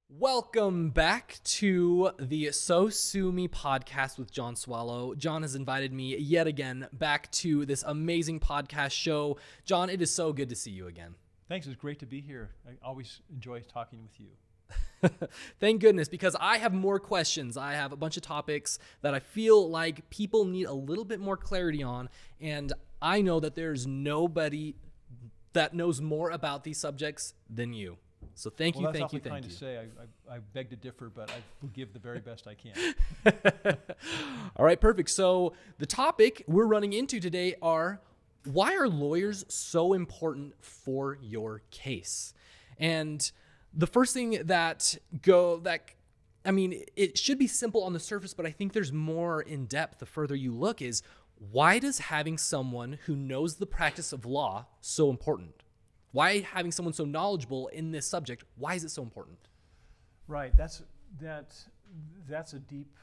Welcome back to the So Sue Me podcast with John Swallow. John has invited me yet again back to this amazing podcast show. John, it is so good to see you again. Thanks. It's great to be here. I always enjoy talking with you. Thank goodness, because I have more questions. I have a bunch of topics that I feel like people need a little bit more clarity on, and I know that there's nobody that knows more about these subjects than you. So thank you. That's awfully kind to say. I beg to differ, but I will give the very best I can. All right, perfect. So the topic we're running into today are, why are lawyers so important for your case? And the first thing it should be simple on the surface, but I think there's more in depth the further you look, is why does having someone who knows the practice of law so important? Why having someone so knowledgeable in this subject, why is it so important? Right. That's a deep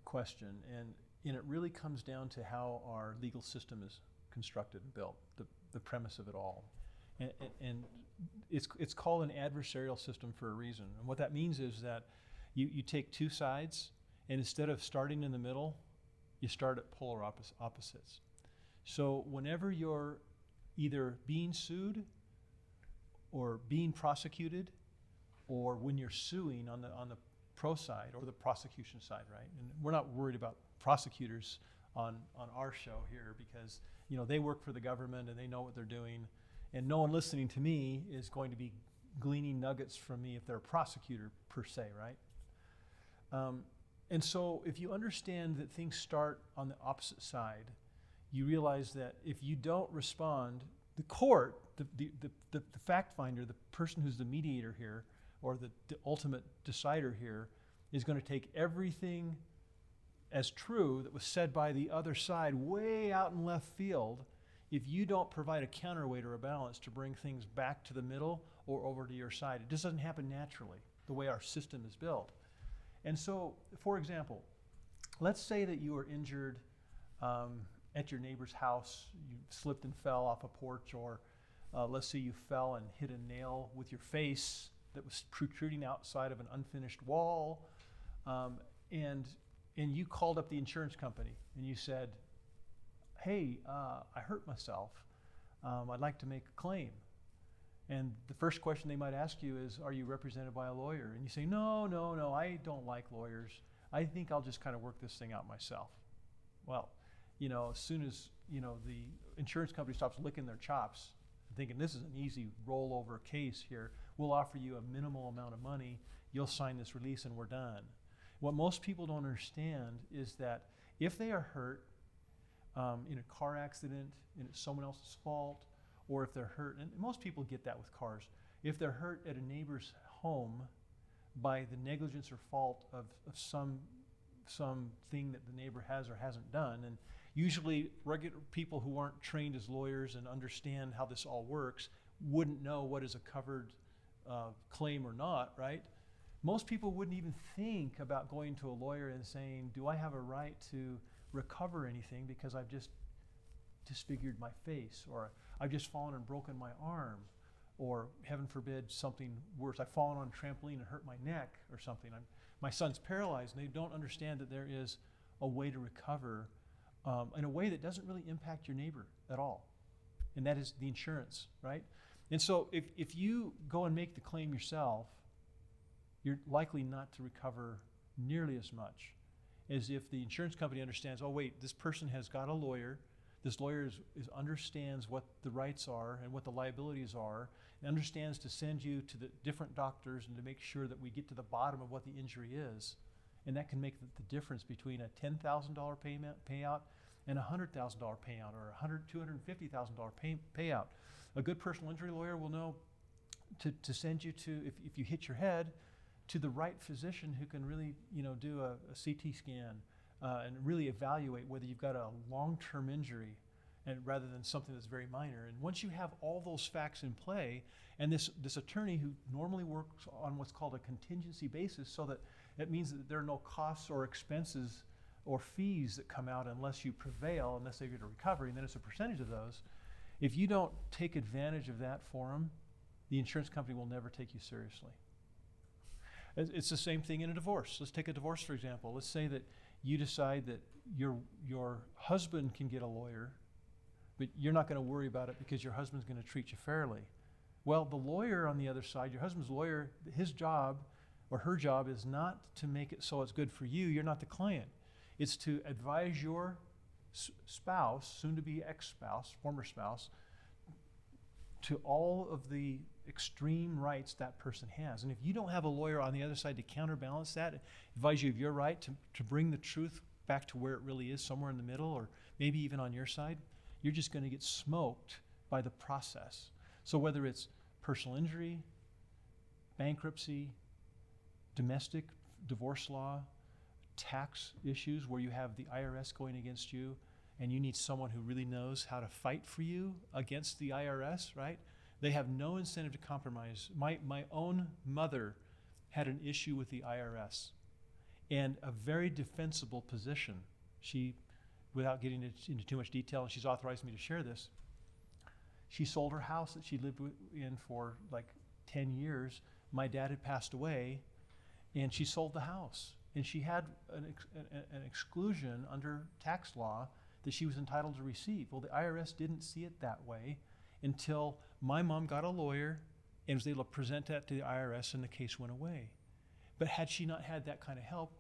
question, and it really comes down to how our legal system is constructed and built, the premise of it all. And it's called an adversarial system for a reason. And what that means is that you take two sides, and instead of starting in the middle, you start at polar opposites. So whenever you're either being sued or being prosecuted, or when you're suing on the pro side or the prosecution side, right? And we're not worried about prosecutors on our show here, because they work for the government and they know what they're doing, and no one listening to me is going to be gleaning nuggets from me if they're a prosecutor per se, right? And so if you understand that things start on the opposite side, you realize that if you don't respond, the court, the fact finder, the person who's the mediator here, or the ultimate decider here, is going to take everything as true that was said by the other side way out in left field if you don't provide a counterweight or a balance to bring things back to the middle or over to your side. It just doesn't happen naturally, the way our system is built. And so, for example, let's say that you were injured at your neighbor's house. You slipped and fell off a porch, or let's say you fell and hit a nail with your face that was protruding outside of an unfinished wall, and you called up the insurance company and you said, hey, I hurt myself. I'd like to make a claim. And the first question they might ask you is, are you represented by a lawyer? And you say, no, I don't like lawyers. I think I'll just kind of work this thing out myself. Well, as soon as, the insurance company stops licking their chops, thinking this is an easy rollover case here, we'll offer you a minimal amount of money, you'll sign this release and we're done. What most people don't understand is that if they are hurt in a car accident and it's someone else's fault, or if they're hurt, and most people get that with cars, if they're hurt at a neighbor's home by the negligence or fault of some thing that the neighbor has or hasn't done, and usually regular people who aren't trained as lawyers and understand how this all works wouldn't know what is a covered claim or not, right? Most people wouldn't even think about going to a lawyer and saying, do I have a right to recover anything because I've just disfigured my face, or I've just fallen and broken my arm, or heaven forbid something worse, I've fallen on a trampoline and hurt my neck or something. My son's paralyzed, and they don't understand that there is a way to recover in a way that doesn't really impact your neighbor at all, and that is the insurance, right? And so if you go and make the claim yourself, you're likely not to recover nearly as much as if the insurance company understands, oh wait, this person has got a lawyer, this lawyer understands what the rights are and what the liabilities are, and understands to send you to the different doctors and to make sure that we get to the bottom of what the injury is. And that can make the difference between a $10,000 payout and a $100,000 payout, or $250,000 payout. A good personal injury lawyer will know to send you to, if you hit your head, to the right physician who can really do a CT scan and really evaluate whether you've got a long-term injury, and rather than something that's very minor. And once you have all those facts in play, and this attorney who normally works on what's called a contingency basis, so that it means that there are no costs or expenses or fees that come out unless you prevail, unless they get a recovery, and then it's a percentage of those. If you don't take advantage of that for them, the insurance company will never take you seriously. It's the same thing in a divorce. Let's take a divorce, for example. Let's say that you decide that your husband can get a lawyer, but you're not going to worry about it because your husband's going to treat you fairly. Well, the lawyer on the other side, your husband's lawyer, his job or her job is not to make it so it's good for you. You're not the client. It's to advise your spouse, soon-to-be ex-spouse, former spouse, to all of the extreme rights that person has. And if you don't have a lawyer on the other side to counterbalance that, advise you of your right to bring the truth back to where it really is, somewhere in the middle, or maybe even on your side, you're just going to get smoked by the process. So whether it's personal injury, bankruptcy, domestic divorce law, tax issues where you have the IRS going against you and you need someone who really knows how to fight for you against the IRS, right? They have no incentive to compromise. My own mother had an issue with the IRS and a very defensible position. She, without getting into too much detail, and she's authorized me to share this, she sold her house that she lived in for like 10 years. My dad had passed away, and she sold the house. And she had an exclusion under tax law that she was entitled to receive. Well, the IRS didn't see it that way until my mom got a lawyer and was able to present that to the IRS, and the case went away. But had she not had that kind of help,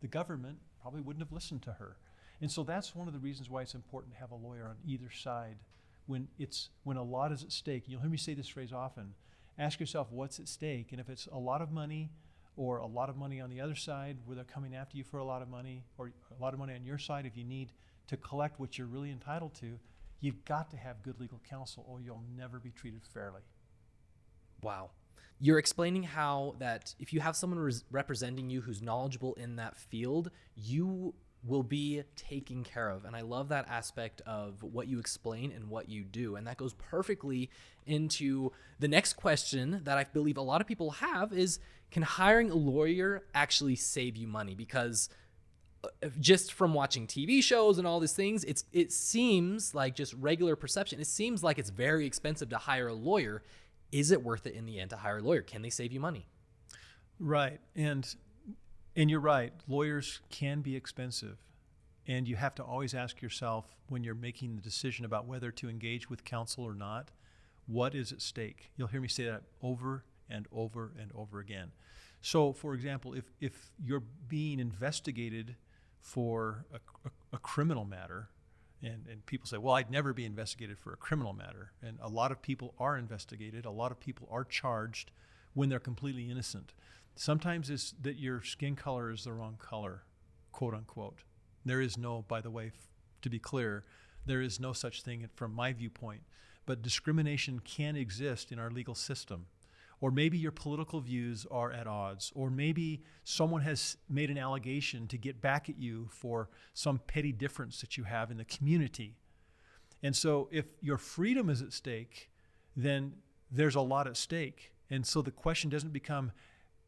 the government probably wouldn't have listened to her. And so that's one of the reasons why it's important to have a lawyer on either side when a lot is at stake. You'll hear me say this phrase often. Ask yourself what's at stake, and if it's a lot of money or a lot of money on the other side where they're coming after you for a lot of money, or a lot of money on your side if you need to collect what you're really entitled to, you've got to have good legal counsel or you'll never be treated fairly. Wow. You're explaining how that if you have someone representing you who's knowledgeable in that field, you will be taken care of. And I love that aspect of what you explain and what you do. And that goes perfectly into the next question that I believe a lot of people have is, can hiring a lawyer actually save you money? Because just from watching TV shows and all these things, it seems like just regular perception. It seems like it's very expensive to hire a lawyer. Is it worth it in the end to hire a lawyer? Can they save you money? Right. And you're right. Lawyers can be expensive. And you have to always ask yourself when you're making the decision about whether to engage with counsel or not, what is at stake? You'll hear me say that over and over and over again. So, for example, if you're being investigated for a criminal matter, and people say, well, I'd never be investigated for a criminal matter. And a lot of people are investigated. A lot of people are charged when they're completely innocent. Sometimes it's that your skin color is the wrong color, quote unquote. There is no, by the way, to be clear, there is no such thing from my viewpoint. But discrimination can exist in our legal system. Or maybe your political views are at odds. Or maybe someone has made an allegation to get back at you for some petty difference that you have in the community. And so if your freedom is at stake, then there's a lot at stake. And so the question doesn't become,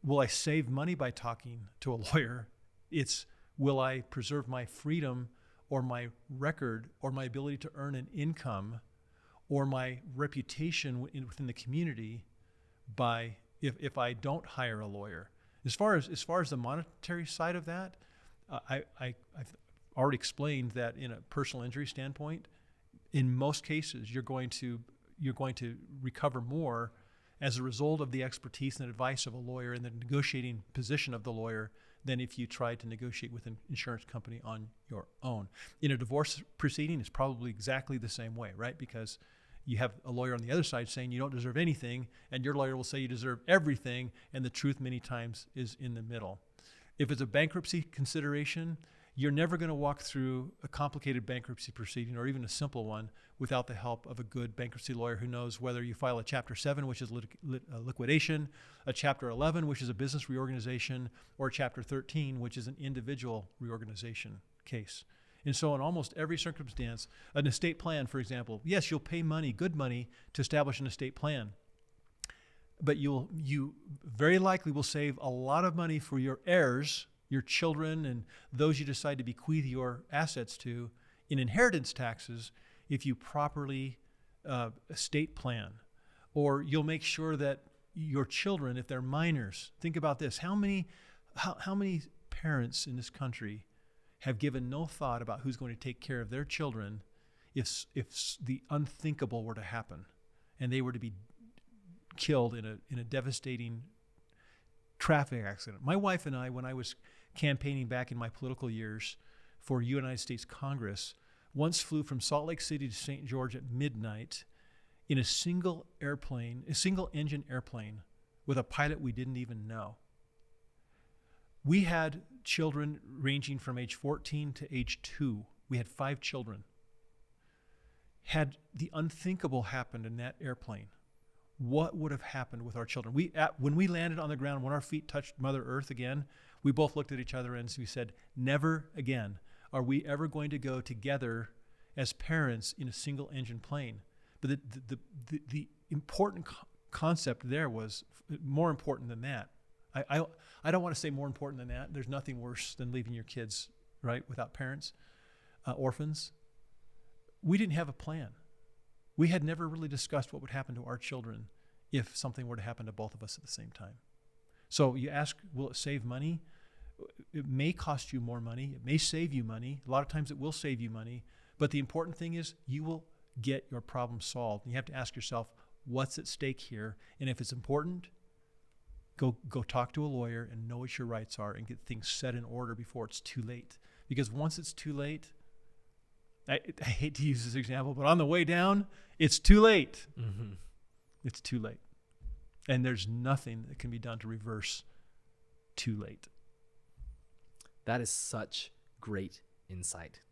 will I save money by talking to a lawyer? It's, will I preserve my freedom or my record or my ability to earn an income or my reputation within the community by if I don't hire a lawyer? As far as the monetary side of that, I've already explained that in a personal injury standpoint, in most cases you're going to recover more as a result of the expertise and advice of a lawyer and the negotiating position of the lawyer than if you tried to negotiate with an insurance company on your own. In a divorce proceeding, it's probably exactly the same way, right? Because you have a lawyer on the other side saying you don't deserve anything, and your lawyer will say you deserve everything, and the truth many times is in the middle. If it's a bankruptcy consideration, you're never going to walk through a complicated bankruptcy proceeding or even a simple one without the help of a good bankruptcy lawyer who knows whether you file a Chapter 7, which is liquidation, a Chapter 11, which is a business reorganization, or a Chapter 13, which is an individual reorganization case. And so in almost every circumstance, an estate plan, for example, yes, you'll pay money, good money, to establish an estate plan. But you very likely will save a lot of money for your heirs, your children, and those you decide to bequeath your assets to in inheritance taxes if you properly estate plan. Or you'll make sure that your children, if they're minors, think about this. How many parents in this country have given no thought about who's going to take care of their children if the unthinkable were to happen and they were to be killed in a devastating traffic accident? My wife and I, when I was campaigning back in my political years for United States Congress, once flew from Salt Lake City to St. George at midnight in a single engine airplane with a pilot we didn't even know. We had children ranging from age 14 to age 2. We had 5 children. Had the unthinkable happened in that airplane, what would have happened with our children? When we landed on the ground, when our feet touched Mother Earth again, we both looked at each other and we said, never again are we ever going to go together as parents in a single engine plane. But the important concept there was more important than that. I don't want to say more important than that. There's nothing worse than leaving your kids, right, without parents, orphans. We didn't have a plan. We had never really discussed what would happen to our children if something were to happen to both of us at the same time. So you ask, will it save money? It may cost you more money. It may save you money. A lot of times it will save you money. But the important thing is you will get your problem solved. And you have to ask yourself, what's at stake here? And if it's important, go talk to a lawyer and know what your rights are and get things set in order before it's too late. Because once it's too late, I hate to use this example, but on the way down, it's too late. Mm-hmm. It's too late. And there's nothing that can be done to reverse too late. That is such great insight.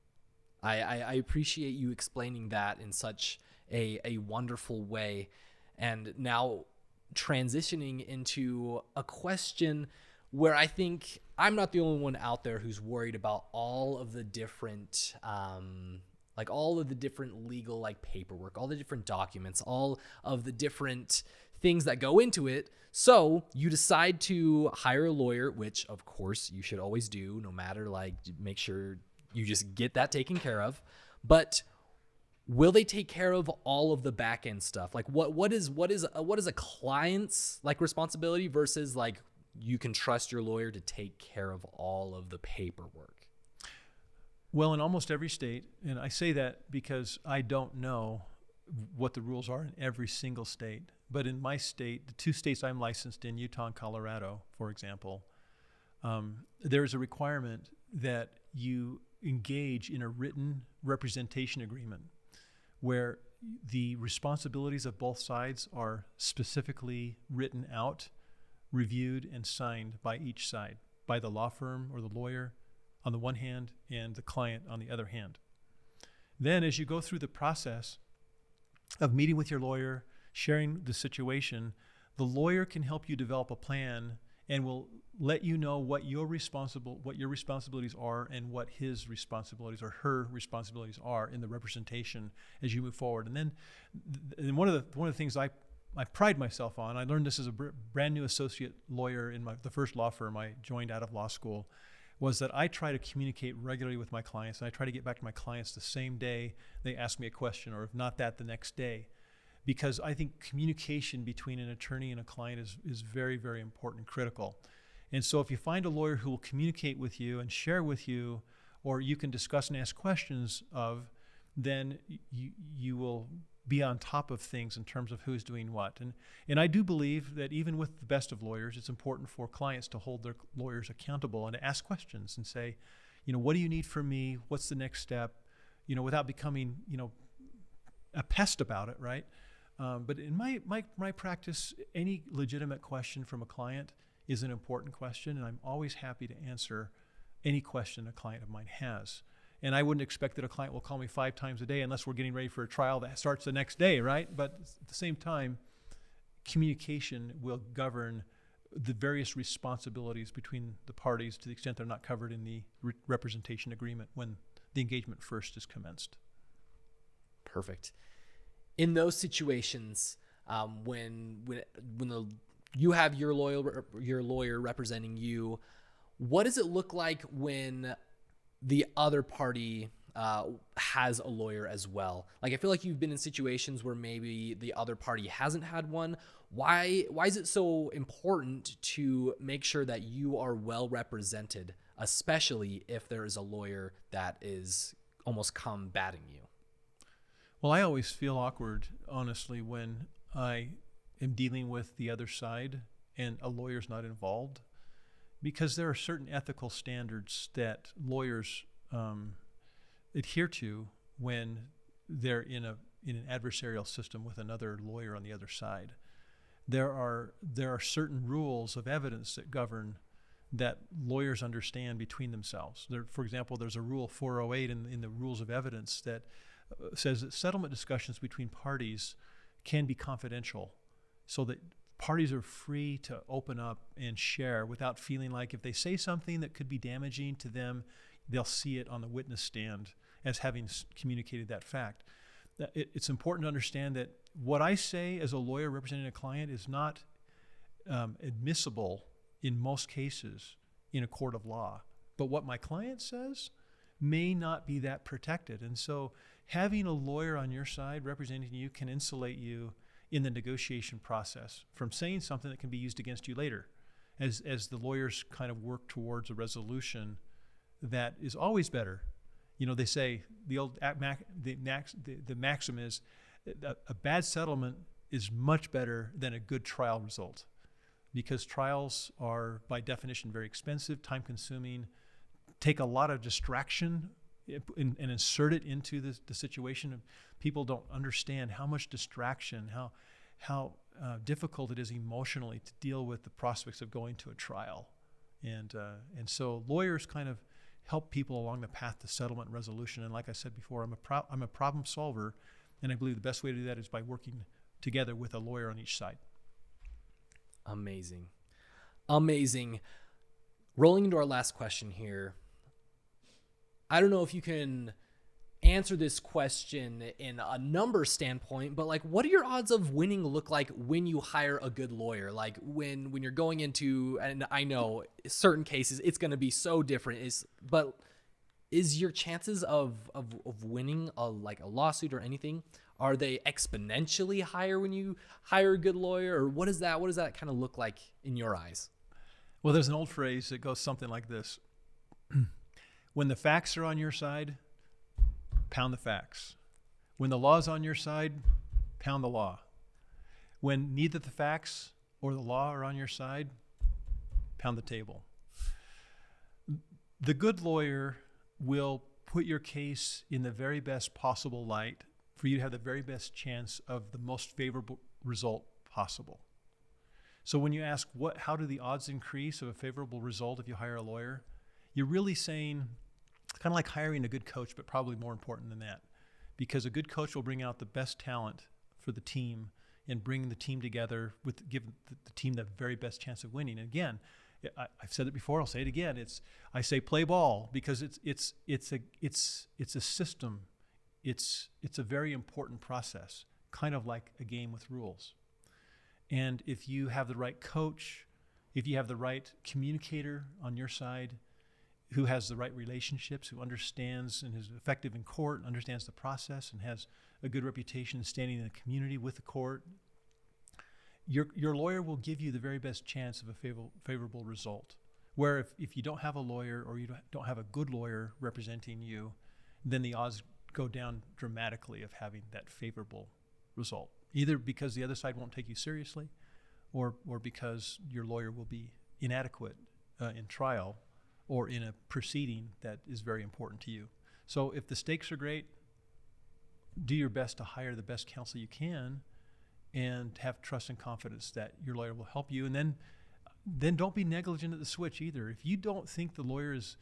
I appreciate you explaining that in such a wonderful way. And now transitioning into a question where I think I'm not the only one out there who's worried about all of the different legal paperwork, all the different documents, all of the different things that go into it. So you decide to hire a lawyer, which of course you should always do, no matter, make sure you just get that taken care of. But will they take care of all of the back end stuff? What is a client's responsibility versus you can trust your lawyer to take care of all of the paperwork? Well, in almost every state, and I say that because I don't know what the rules are in every single state, but in my state, the 2 states I'm licensed in, Utah and Colorado, for example, there is a requirement that you engage in a written representation agreement where the responsibilities of both sides are specifically written out, reviewed, and signed by each side, by the law firm or the lawyer on the one hand and the client on the other hand. Then as you go through the process of meeting with your lawyer, sharing the situation, the lawyer can help you develop a plan and will let you know what your responsibilities are and what his responsibilities or her responsibilities are in the representation as you move forward. And then one of the things I pride myself on, I learned this as a brand new associate lawyer in the first law firm I joined out of law school, was that I try to communicate regularly with my clients, and I try to get back to my clients the same day they ask me a question, or if not that, the next day. Because I think communication between an attorney and a client is very, very important and critical. And so if you find a lawyer who will communicate with you and share with you, or you can discuss and ask questions of, then you will be on top of things in terms of who's doing what. And I do believe that even with the best of lawyers, it's important for clients to hold their lawyers accountable and to ask questions and say, what do you need from me? What's the next step? Without becoming, a pest about it, right? But in my practice, any legitimate question from a client is an important question, and I'm always happy to answer any question a client of mine has. And I wouldn't expect that a client will call me 5 times a day unless we're getting ready for a trial that starts the next day, right? But at the same time, communication will govern the various responsibilities between the parties to the extent they're not covered in the representation agreement when the engagement first is commenced. Perfect. In those situations, when you have your lawyer representing you, what does it look like when the other party has a lawyer as well? Like, I feel like you've been in situations where maybe the other party hasn't had one. Why is it so important to make sure that you are well represented, especially if there is a lawyer that is almost combating you? Well, I always feel awkward, honestly, when I am dealing with the other side and a lawyer's not involved, because there are certain ethical standards that lawyers adhere to when they're in an adversarial system with another lawyer on the other side. There are certain rules of evidence that govern that lawyers understand between themselves. For example, there's a rule 408 in the rules of evidence that says that settlement discussions between parties can be confidential, so that parties are free to open up and share without feeling like if they say something that could be damaging to them, they'll see it on the witness stand as having communicated that fact. It's important to understand that what I say as a lawyer representing a client is not admissible in most cases in a court of law. But what my client says may not be that protected. And so having a lawyer on your side representing you can insulate you in the negotiation process from saying something that can be used against you later, as the lawyers kind of work towards a resolution that is always better. You know, they say the maxim is a bad settlement is much better than a good trial result, because trials are by definition very expensive, time consuming, take a lot of distraction and insert it into the situation. People don't understand how much distraction, how difficult it is emotionally to deal with the prospects of going to a trial. And so lawyers kind of help people along the path to settlement and resolution. And like I said before, I'm a problem solver, and I believe the best way to do that is by working together with a lawyer on each side. Amazing. Rolling into our last question here. I don't know if you can answer this question in a number standpoint, but like, what do your odds of winning look like when you hire a good lawyer? Like when you're going into, and I know certain cases it's going to be so different, but is your chances of winning a lawsuit or anything, are they exponentially higher when you hire a good lawyer, or what does that kind of look like in your eyes? Well, there's an old phrase that goes something like this. When the facts are on your side, pound the facts. When the law's on your side, pound the law. When neither the facts or the law are on your side, pound the table. The good lawyer will put your case in the very best possible light for you to have the very best chance of the most favorable result possible. So when you ask how do the odds increase of a favorable result if you hire a lawyer, you're really saying, kind of like hiring a good coach, but probably more important than that, because a good coach will bring out the best talent for the team and bring the team together give the team the very best chance of winning. And again, I've said it before, I'll say it again. I say play ball because it's a system. It's a very important process, kind of like a game with rules. And if you have the right coach, if you have the right communicator on your side, who has the right relationships, who understands and is effective in court, understands the process, and has a good reputation standing in the community with the court, your lawyer will give you the very best chance of a favorable result. Where if you don't have a lawyer, or you don't have a good lawyer representing you, then the odds go down dramatically of having that favorable result, either because the other side won't take you seriously, or because your lawyer will be inadequate in trial or in a proceeding that is very important to you. So if the stakes are great, do your best to hire the best counsel you can and have trust and confidence that your lawyer will help you. And then don't be negligent at the switch either. If you don't think the lawyer is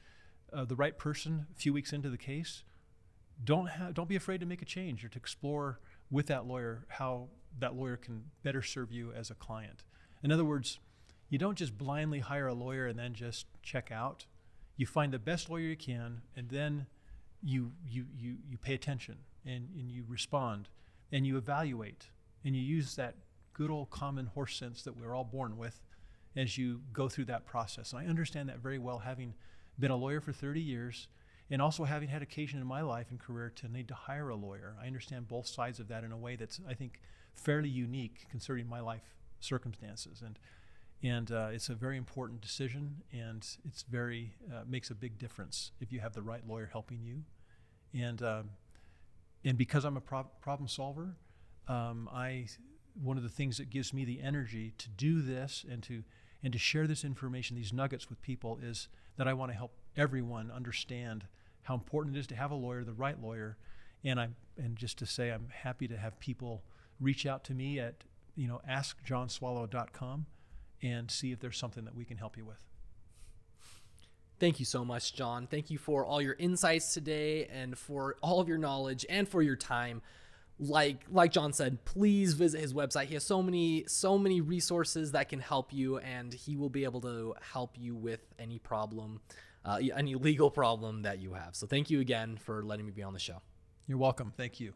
the right person a few weeks into the case, don't be afraid to make a change or to explore with that lawyer how that lawyer can better serve you as a client. In other words, you don't just blindly hire a lawyer and then just check out. You find the best lawyer you can, and then you pay attention and you respond and you evaluate and you use that good old common horse sense that we're all born with as you go through that process. And I understand that very well, having been a lawyer for 30 years And also having had occasion in my life and career to need to hire a lawyer, I understand both sides of that in a way that's, I think, fairly unique considering my life circumstances. And it's a very important decision, and it's very makes a big difference if you have the right lawyer helping you. And because I'm a problem solver, one of the things that gives me the energy to do this and to share this information, these nuggets with people, is that I want to help everyone understand how important it is to have a lawyer, the right lawyer. And just to say, I'm happy to have people reach out to me at askjohnswallow.com and see if there's something that we can help you with. Thank you so much, John. Thank you for all your insights today and for all of your knowledge and for your time. Like John said, please visit his website. He has so many resources that can help you, and he will be able to help you with any problem, any legal problem that you have. So thank you again for letting me be on the show. You're welcome. Thank you.